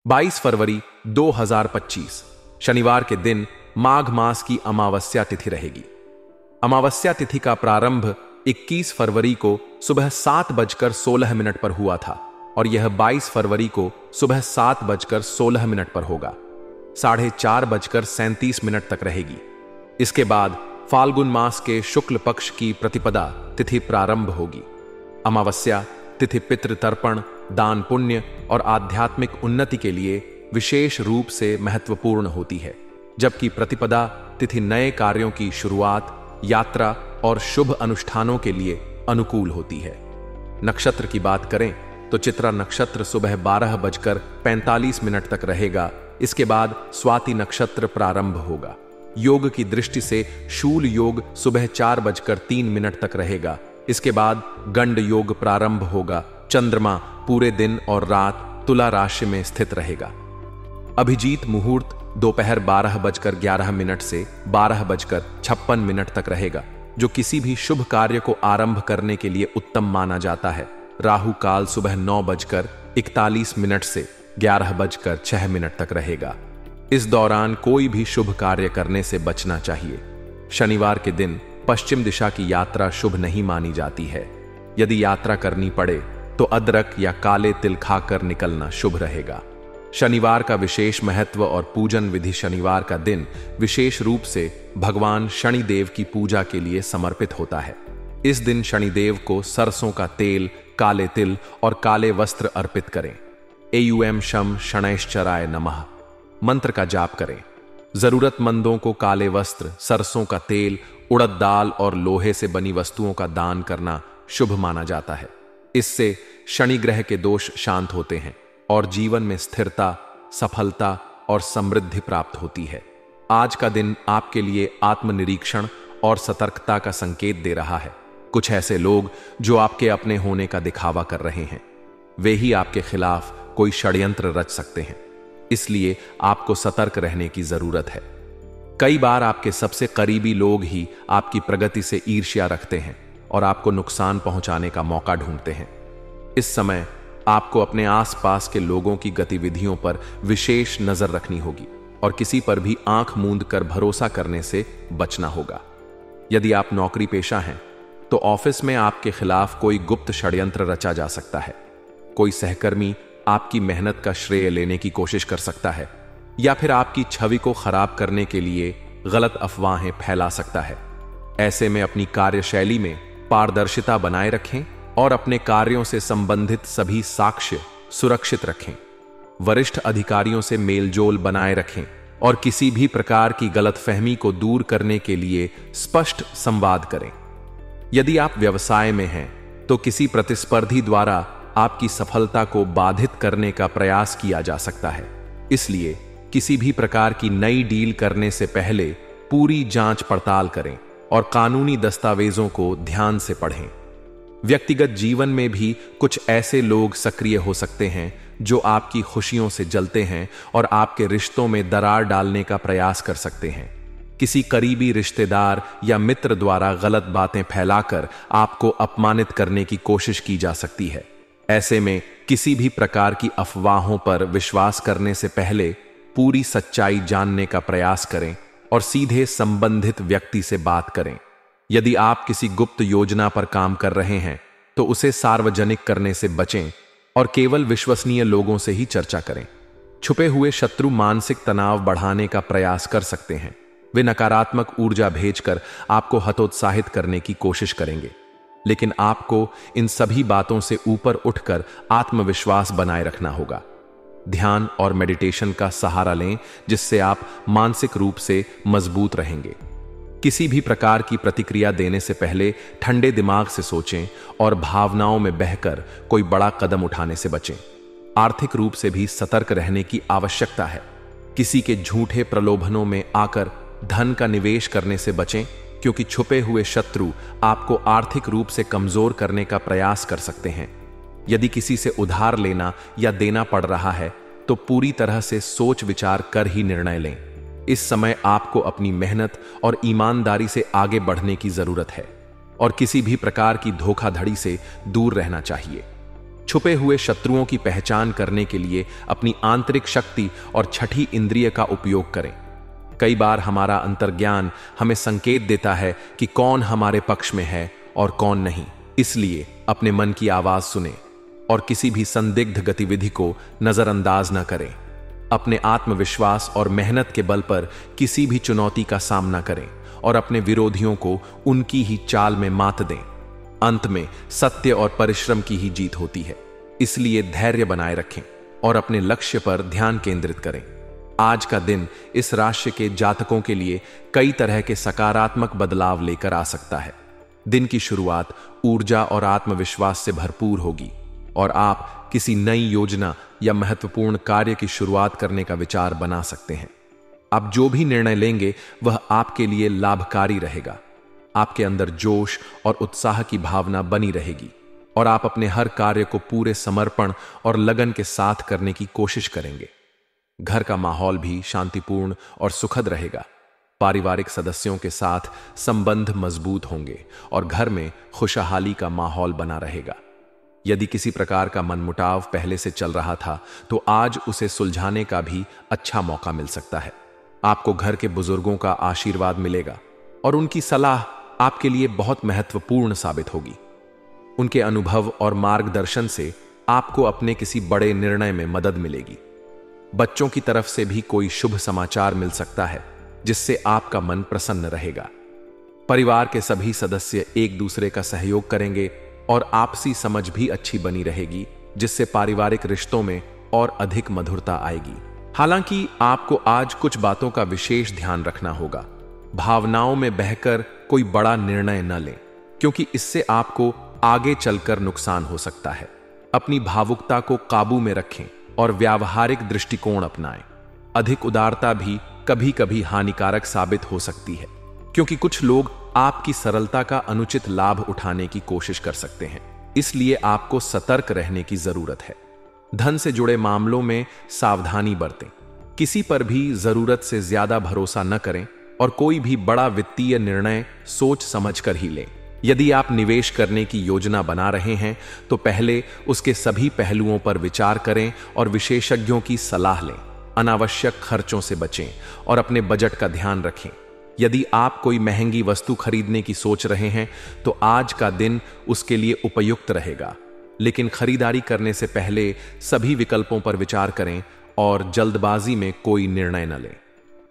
22 फरवरी 2025 शनिवार के दिन माघ मास की अमावस्या तिथि रहेगी। अमावस्या तिथि का प्रारंभ 21 फरवरी को सुबह 7:16 पर हुआ था और यह 22 फरवरी को सुबह 7:16 पर होगा। 4:37 तक रहेगी। इसके बाद फाल्गुन मास के शुक्ल पक्ष की प्रतिपदा तिथि प्रारंभ होगी। अमावस्या तिथि पितृ तर्पण, दान पुण्य और आध्यात्मिक उन्नति के लिए विशेष रूप से महत्वपूर्ण होती है, जबकि प्रतिपदा तिथि नए कार्यों की शुरुआत, यात्रा और शुभ अनुष्ठानों के लिए अनुकूल होती है। नक्षत्र की बात करें तो चित्रा नक्षत्र सुबह 12:45 तक रहेगा। इसके बाद स्वाति नक्षत्र प्रारंभ होगा। योग की दृष्टि से शूल योग सुबह 4:03 तक रहेगा। इसके बाद गंड योग प्रारंभ होगा। चंद्रमा पूरे दिन और रात तुला राशि में स्थित रहेगा। अभिजीत मुहूर्त दोपहर 12:11 से 12:56 तक रहेगा, जो किसी भी शुभ कार्य को आरंभ करने के लिए उत्तम माना जाता है। राहु काल सुबह 9:41 से 11:06 तक रहेगा। इस दौरान कोई भी शुभ कार्य करने से बचना चाहिए। शनिवार के दिन पश्चिम दिशा की यात्रा शुभ नहीं मानी जाती है। यदि यात्रा करनी पड़े तो अदरक या काले तिल खाकर निकलना शुभ रहेगा। शनिवार का विशेष महत्व और पूजन विधि। शनिवार का दिन विशेष रूप से भगवान शनिदेव की पूजा के लिए समर्पित होता है। इस दिन शनिदेव को सरसों का तेल, काले तिल और काले वस्त्र अर्पित करें। एयूएम शम शनैश्चराय नमः मंत्र का जाप करें। जरूरतमंदों को काले वस्त्र, सरसों का तेल, उड़द दाल और लोहे से बनी वस्तुओं का दान करना शुभ माना जाता है। इससे शनि ग्रह के दोष शांत होते हैं और जीवन में स्थिरता, सफलता और समृद्धि प्राप्त होती है। आज का दिन आपके लिए आत्मनिरीक्षण और सतर्कता का संकेत दे रहा है। कुछ ऐसे लोग जो आपके अपने होने का दिखावा कर रहे हैं, वे ही आपके खिलाफ कोई षड्यंत्र रच सकते हैं। इसलिए आपको सतर्क रहने की जरूरत है। कई बार आपके सबसे करीबी लोग ही आपकी प्रगति से ईर्ष्या रखते हैं और आपको नुकसान पहुंचाने का मौका ढूंढते हैं। इस समय आपको अपने आसपास के लोगों की गतिविधियों पर विशेष नजर रखनी होगी और किसी पर भी आंख मूंद कर भरोसा करने से बचना होगा। यदि आप नौकरी पेशा हैं तो ऑफिस में आपके खिलाफ कोई गुप्त षड्यंत्र रचा जा सकता है। कोई सहकर्मी आपकी मेहनत का श्रेय लेने की कोशिश कर सकता है या फिर आपकी छवि को खराब करने के लिए गलत अफवाहें फैला सकता है। ऐसे में अपनी कार्यशैली में पारदर्शिता बनाए रखें और अपने कार्यों से संबंधित सभी साक्ष्य सुरक्षित रखें। वरिष्ठ अधिकारियों से मेलजोल बनाए रखें और किसी भी प्रकार की गलतफहमी को दूर करने के लिए स्पष्ट संवाद करें। यदि आप व्यवसाय में हैं तो किसी प्रतिस्पर्धी द्वारा आपकी सफलता को बाधित करने का प्रयास किया जा सकता है। इसलिए किसी भी प्रकार की नई डील करने से पहले पूरी जांच पड़ताल करें और कानूनी दस्तावेजों को ध्यान से पढ़ें। व्यक्तिगत जीवन में भी कुछ ऐसे लोग सक्रिय हो सकते हैं जो आपकी खुशियों से जलते हैं और आपके रिश्तों में दरार डालने का प्रयास कर सकते हैं। किसी करीबी रिश्तेदार या मित्र द्वारा गलत बातें फैलाकर आपको अपमानित करने की कोशिश की जा सकती है। ऐसे में किसी भी प्रकार की अफवाहों पर विश्वास करने से पहले पूरी सच्चाई जानने का प्रयास करें और सीधे संबंधित व्यक्ति से बात करें। यदि आप किसी गुप्त योजना पर काम कर रहे हैं तो उसे सार्वजनिक करने से बचें और केवल विश्वसनीय लोगों से ही चर्चा करें। छुपे हुए शत्रु मानसिक तनाव बढ़ाने का प्रयास कर सकते हैं। वे नकारात्मक ऊर्जा भेजकर आपको हतोत्साहित करने की कोशिश करेंगे, लेकिन आपको इन सभी बातों से ऊपर उठकर आत्मविश्वास बनाए रखना होगा। ध्यान और मेडिटेशन का सहारा लें, जिससे आप मानसिक रूप से मजबूत रहेंगे। किसी भी प्रकार की प्रतिक्रिया देने से पहले ठंडे दिमाग से सोचें और भावनाओं में बहकर कोई बड़ा कदम उठाने से बचें। आर्थिक रूप से भी सतर्क रहने की आवश्यकता है। किसी के झूठे प्रलोभनों में आकर धन का निवेश करने से बचें, क्योंकि छुपे हुए शत्रु आपको आर्थिक रूप से कमजोर करने का प्रयास कर सकते हैं। यदि किसी से उधार लेना या देना पड़ रहा है तो पूरी तरह से सोच विचार कर ही निर्णय लें। इस समय आपको अपनी मेहनत और ईमानदारी से आगे बढ़ने की जरूरत है और किसी भी प्रकार की धोखाधड़ी से दूर रहना चाहिए। छुपे हुए शत्रुओं की पहचान करने के लिए अपनी आंतरिक शक्ति और छठी इंद्रिय का उपयोग करें। कई बार हमारा अंतर्ज्ञान हमें संकेत देता है कि कौन हमारे पक्ष में है और कौन नहीं। इसलिए अपने मन की आवाज सुने और किसी भी संदिग्ध गतिविधि को नजरअंदाज न करें। अपने आत्मविश्वास और मेहनत के बल पर किसी भी चुनौती का सामना करें और अपने विरोधियों को उनकी ही चाल में मात दें। अंत में सत्य और परिश्रम की ही जीत होती है। इसलिए धैर्य बनाए रखें और अपने लक्ष्य पर ध्यान केंद्रित करें। आज का दिन इस राशि के जातकों के लिए कई तरह के सकारात्मक बदलाव लेकर आ सकता है। दिन की शुरुआत ऊर्जा और आत्मविश्वास से भरपूर होगी और आप किसी नई योजना या महत्वपूर्ण कार्य की शुरुआत करने का विचार बना सकते हैं। आप जो भी निर्णय लेंगे वह आपके लिए लाभकारी रहेगा। आपके अंदर जोश और उत्साह की भावना बनी रहेगी और आप अपने हर कार्य को पूरे समर्पण और लगन के साथ करने की कोशिश करेंगे। घर का माहौल भी शांतिपूर्ण और सुखद रहेगा। पारिवारिक सदस्यों के साथ संबंध मजबूत होंगे और घर में खुशहाली का माहौल बना रहेगा। यदि किसी प्रकार का मनमुटाव पहले से चल रहा था तो आज उसे सुलझाने का भी अच्छा मौका मिल सकता है। आपको घर के बुजुर्गों का आशीर्वाद मिलेगा और उनकी सलाह आपके लिए बहुत महत्वपूर्ण साबित होगी। उनके अनुभव और मार्गदर्शन से आपको अपने किसी बड़े निर्णय में मदद मिलेगी। बच्चों की तरफ से भी कोई शुभ समाचार मिल सकता है जिससे आपका मन प्रसन्न रहेगा। परिवार के सभी सदस्य एक दूसरे का सहयोग करेंगे और आपसी समझ भी अच्छी बनी रहेगी, जिससे पारिवारिक रिश्तों में और अधिक मधुरता आएगी। हालांकि आपको आज कुछ बातों का विशेष ध्यान रखना होगा। भावनाओं में बहकर कोई बड़ा निर्णय न लें, क्योंकि इससे आपको आगे चलकर नुकसान हो सकता है। अपनी भावुकता को काबू में रखें और व्यावहारिक दृष्टिकोण अपनाएं। अधिक उदारता भी कभी कभी हानिकारक साबित हो सकती है, क्योंकि कुछ लोग आपकी सरलता का अनुचित लाभ उठाने की कोशिश कर सकते हैं। इसलिए आपको सतर्क रहने की जरूरत है। धन से जुड़े मामलों में सावधानी बरतें। किसी पर भी जरूरत से ज्यादा भरोसा न करें और कोई भी बड़ा वित्तीय निर्णय सोच समझकर ही लें। यदि आप निवेश करने की योजना बना रहे हैं तो पहले उसके सभी पहलुओं पर विचार करें और विशेषज्ञों की सलाह लें। अनावश्यक खर्चों से बचें और अपने बजट का ध्यान रखें। यदि आप कोई महंगी वस्तु खरीदने की सोच रहे हैं तो आज का दिन उसके लिए उपयुक्त रहेगा, लेकिन खरीदारी करने से पहले सभी विकल्पों पर विचार करें और जल्दबाजी में कोई निर्णय न लें।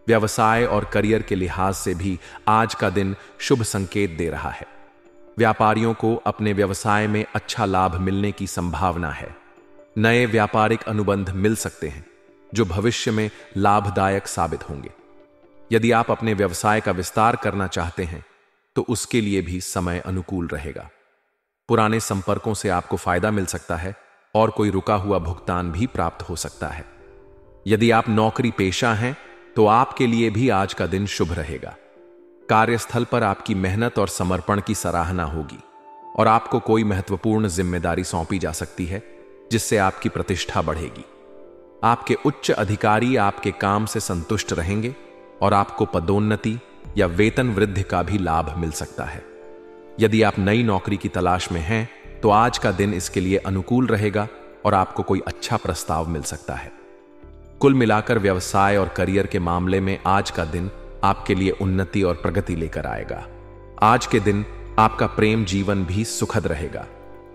व्यवसाय और करियर के लिहाज से भी आज का दिन शुभ संकेत दे रहा है। व्यापारियों को अपने व्यवसाय में अच्छा लाभ मिलने की संभावना है। नए व्यापारिक अनुबंध मिल सकते हैं जो भविष्य में लाभदायक साबित होंगे। यदि आप अपने व्यवसाय का विस्तार करना चाहते हैं तो उसके लिए भी समय अनुकूल रहेगा। पुराने संपर्कों से आपको फायदा मिल सकता है और कोई रुका हुआ भुगतान भी प्राप्त हो सकता है। यदि आप नौकरी पेशा हैं तो आपके लिए भी आज का दिन शुभ रहेगा। कार्यस्थल पर आपकी मेहनत और समर्पण की सराहना होगी और आपको कोई महत्वपूर्ण जिम्मेदारी सौंपी जा सकती है जिससे आपकी प्रतिष्ठा बढ़ेगी। आपके उच्च अधिकारी आपके काम से संतुष्ट रहेंगे और आपको पदोन्नति या वेतन वृद्धि का भी लाभ मिल सकता है। यदि आप नई नौकरी की तलाश में हैं तो आज का दिन इसके लिए अनुकूल रहेगा और आपको कोई अच्छा प्रस्ताव मिल सकता है। कुल मिलाकर व्यवसाय और करियर के मामले में आज का दिन आपके लिए उन्नति और प्रगति लेकर आएगा। आज के दिन आपका प्रेम जीवन भी सुखद रहेगा।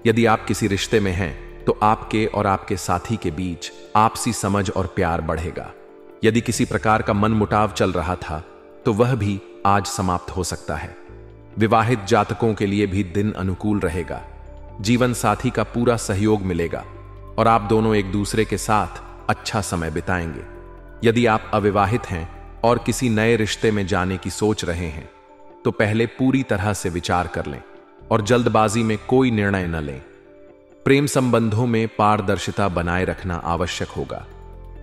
यदि आप किसी रिश्ते में हैं तो आपके और आपके साथी के बीच आपसी समझ और प्यार बढ़ेगा। यदि किसी प्रकार का मनमुटाव चल रहा था तो वह भी आज समाप्त हो सकता है। विवाहित जातकों के लिए भी दिन अनुकूल रहेगा। जीवन साथी का पूरा सहयोग मिलेगा और आप दोनों एक दूसरे के साथ अच्छा समय बिताएंगे। यदि आप अविवाहित हैं और किसी नए रिश्ते में जाने की सोच रहे हैं तो पहले पूरी तरह से विचार कर लें और जल्दबाजी में कोई निर्णय न लें। प्रेम संबंधों में पारदर्शिता बनाए रखना आवश्यक होगा।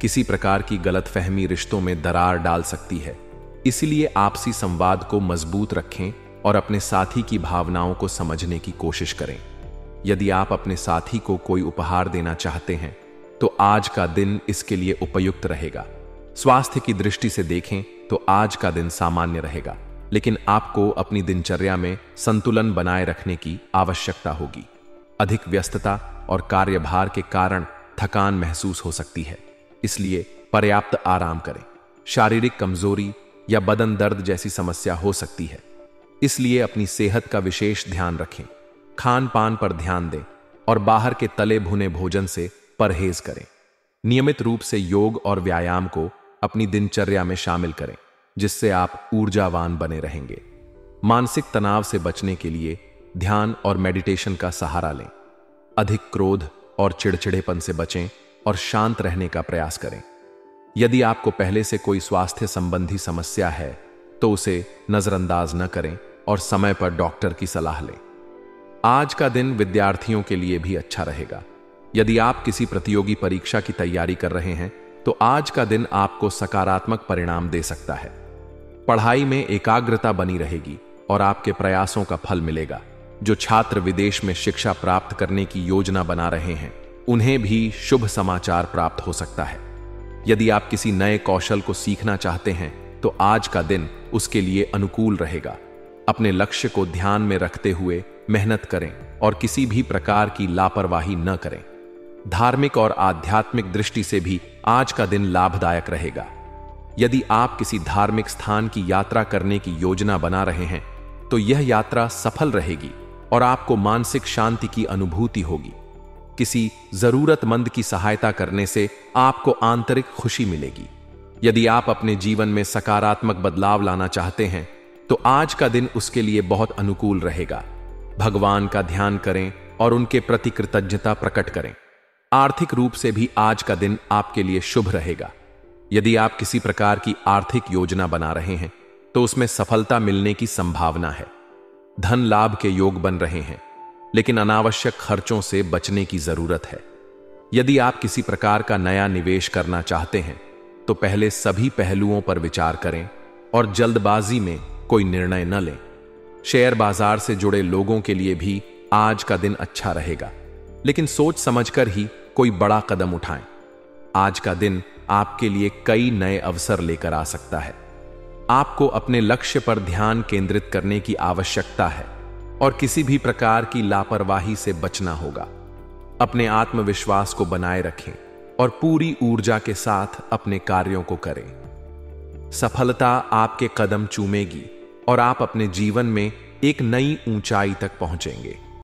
किसी प्रकार की गलतफहमी रिश्तों में दरार डाल सकती है, इसलिए आपसी संवाद को मजबूत रखें और अपने साथी की भावनाओं को समझने की कोशिश करें। यदि आप अपने साथी को कोई उपहार देना चाहते हैं तो आज का दिन इसके लिए उपयुक्त रहेगा। स्वास्थ्य की दृष्टि से देखें तो आज का दिन सामान्य रहेगा, लेकिन आपको अपनी दिनचर्या में संतुलन बनाए रखने की आवश्यकता होगी। अधिक व्यस्तता और कार्यभार के कारण थकान महसूस हो सकती है, इसलिए पर्याप्त आराम करें। शारीरिक कमजोरी या बदन दर्द जैसी समस्या हो सकती है, इसलिए अपनी सेहत का विशेष ध्यान रखें। खान पान पर ध्यान दें और बाहर के तले भुने भोजन से परहेज करें। नियमित रूप से योग और व्यायाम को अपनी दिनचर्या में शामिल करें, जिससे आप ऊर्जावान बने रहेंगे। मानसिक तनाव से बचने के लिए ध्यान और मेडिटेशन का सहारा लें। अधिक क्रोध और चिड़चिड़ेपन से बचें और शांत रहने का प्रयास करें। यदि आपको पहले से कोई स्वास्थ्य संबंधी समस्या है तो उसे नजरअंदाज न करें और समय पर डॉक्टर की सलाह लें। आज का दिन विद्यार्थियों के लिए भी अच्छा रहेगा। यदि आप किसी प्रतियोगी परीक्षा की तैयारी कर रहे हैं तो आज का दिन आपको सकारात्मक परिणाम दे सकता है। पढ़ाई में एकाग्रता बनी रहेगी और आपके प्रयासों का फल मिलेगा। जो छात्र विदेश में शिक्षा प्राप्त करने की योजना बना रहे हैं, उन्हें भी शुभ समाचार प्राप्त हो सकता है। यदि आप किसी नए कौशल को सीखना चाहते हैं तो आज का दिन उसके लिए अनुकूल रहेगा। अपने लक्ष्य को ध्यान में रखते हुए मेहनत करें और किसी भी प्रकार की लापरवाही न करें। धार्मिक और आध्यात्मिक दृष्टि से भी आज का दिन लाभदायक रहेगा। यदि आप किसी धार्मिक स्थान की यात्रा करने की योजना बना रहे हैं तो यह यात्रा सफल रहेगी और आपको मानसिक शांति की अनुभूति होगी। किसी जरूरतमंद की सहायता करने से आपको आंतरिक खुशी मिलेगी। यदि आप अपने जीवन में सकारात्मक बदलाव लाना चाहते हैं तो आज का दिन उसके लिए बहुत अनुकूल रहेगा। भगवान का ध्यान करें और उनके प्रति कृतज्ञता प्रकट करें। आर्थिक रूप से भी आज का दिन आपके लिए शुभ रहेगा। यदि आप किसी प्रकार की आर्थिक योजना बना रहे हैं तो उसमें सफलता मिलने की संभावना है। धन लाभ के योग बन रहे हैं, लेकिन अनावश्यक खर्चों से बचने की जरूरत है। यदि आप किसी प्रकार का नया निवेश करना चाहते हैं तो पहले सभी पहलुओं पर विचार करें और जल्दबाजी में कोई निर्णय न लें। शेयर बाजार से जुड़े लोगों के लिए भी आज का दिन अच्छा रहेगा, लेकिन सोच समझकर ही कोई बड़ा कदम उठाएं। आज का दिन आपके लिए कई नए अवसर लेकर आ सकता है। आपको अपने लक्ष्य पर ध्यान केंद्रित करने की आवश्यकता है और किसी भी प्रकार की लापरवाही से बचना होगा। अपने आत्मविश्वास को बनाए रखें और पूरी ऊर्जा के साथ अपने कार्यों को करें। सफलता आपके कदम चूमेगी और आप अपने जीवन में एक नई ऊंचाई तक पहुंचेंगे।